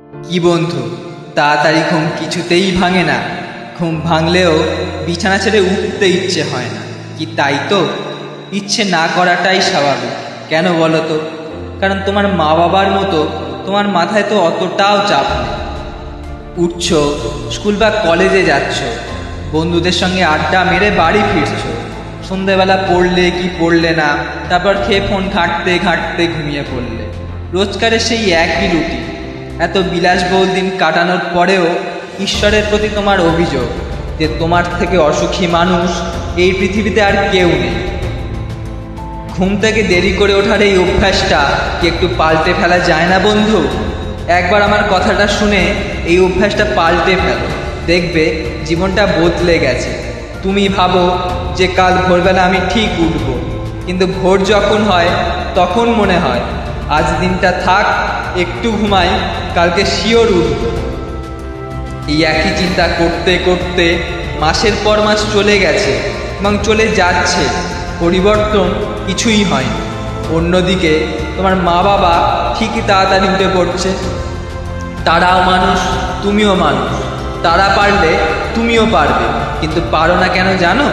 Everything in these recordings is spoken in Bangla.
কি বন্ধু, তাড়াতাড়ি ঘুম কিছুতেই ভাঙে না। ঘুম ভাঙলেও বিছানা ছেড়ে উঠতে ইচ্ছে হয় না, কি তাই তো? ইচ্ছে না করাটাই স্বাভাবিক। কেন বলো তো? কারণ তোমার মা বাবার মতো তোমার মাথায় তো অতটাও চাপ নেই। উঠছো, স্কুল বা কলেজে যাচ্ছ, বন্ধুদের সঙ্গে আড্ডা মেরে বাড়ি ফিরছো, সন্ধেবেলা পড়লে কি পড়লে না, তারপর খেয়ে ফোন ঘাঁটতে ঘাঁটতে ঘুমিয়ে পড়লে। রোজকারের সেই একই রুটিন। এত বিলাসবহুল দিন কাটানোর পরেও ঈশ্বরের প্রতি তোমার অভিযোগ যে তোমার থেকে অসুখী মানুষ এই পৃথিবীতে আর কেউ নেই। ঘুম থেকে দেরি করে ওঠার এই অভ্যাসটা কি একটু পাল্টে ফেলা যায় না বন্ধু? একবার আমার কথাটা শুনে এই অভ্যাসটা পাল্টে ফেলো, দেখবে জীবনটা বদলে গেছে। তুমি ভাবো যে কাল ভোরবেলা আমি ঠিক উঠব, কিন্তু ভোর যখন হয় তখন মনে হয় আজ দিনটা থাক, একটু ঘুমাই, কালকে শিওর উঠব। এই একই চিন্তা করতে করতে মাসের পর মাস চলে গেছে এবং চলে যাচ্ছে, পরিবর্তন কিছুই হয়নি। অন্যদিকে তোমার মা বাবা ঠিকই তাড়াতাড়ি উঠে পড়ছে। তারাও মানুষ, তুমিও মানুষ। তারা পারলে তুমিও পারবে, কিন্তু পারো না কেন জানো?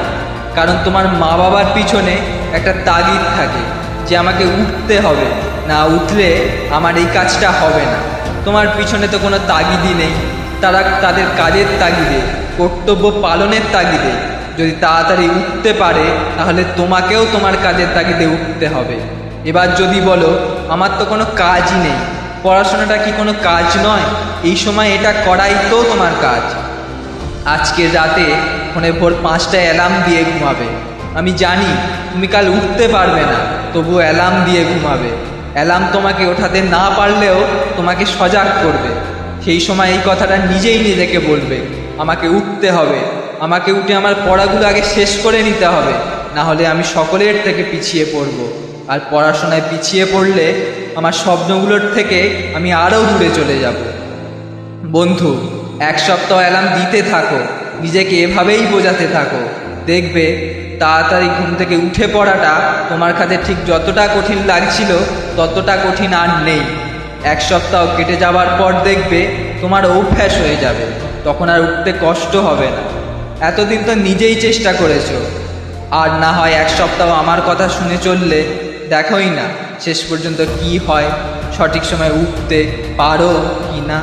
কারণ তোমার মা বাবার পিছনে একটা তাগিদ থাকে যে আমাকে উঠতে হবে, না উঠলে আমার এই কাজটা হবে না। তোমার পিছনে তো কোনো তাগিদই নেই। তারা তাদের কাজের তাগিদে, কর্তব্য পালনের তাগিদে যদি তাড়াতাড়ি উঠতে পারে, তাহলে তোমাকেও তোমার কাজের তাগিদে উঠতে হবে। এবার যদি বলো আমার তো কোনো কাজই নেই, পড়াশোনাটা কি কোনো কাজ নয়? এই সময় এটা করাই তো তোমার কাজ। আজকের রাতে ফোনে ভোর 5টায় অ্যালার্ম দিয়ে ঘুমাবে। আমি জানি তুমি কাল উঠতে পারবে না, তবু অ্যালার্ম দিয়ে ঘুমাবে। অ্যালার্ম তোমাকে ওঠাতে না পারলেও তোমাকে সজাগ করবে। সেই সময় এই কথাটা নিজেই নিজেকে বলবে, আমাকে উঠতে হবে, আমাকে উঠে আমার পড়াগুলো আগে শেষ করে নিতে হবে, না হলে আমি সকলের থেকে পিছিয়ে পড়ব। আর পড়াশোনায় পিছিয়ে পড়লে আমার স্বপ্নগুলোর থেকে আমি আরও দূরে চলে যাব। বন্ধু, 1 সপ্তাহ অ্যালার্ম দিতে থাকো, নিজেকে এভাবেই বোঝাতে থাকো, দেখবে তাড়াতাড়ি ঘুম থেকে উঠে পড়াটা তোমার কাছে ঠিক যতটা কঠিন লাগছিল ততটা কঠিন আর নেই। 1 সপ্তাহ কেটে যাওয়ার পর দেখবে তোমার অভ্যাস হয়ে যাবে, তখন আর উঠতে কষ্ট হবে না। এতদিন তো নিজেই চেষ্টা করেছো, আর না হয় 1 সপ্তাহ আমার কথা শুনে চললে। দেখোই না শেষ পর্যন্ত কি হয়, সঠিক সময় উঠতে পারো কি না।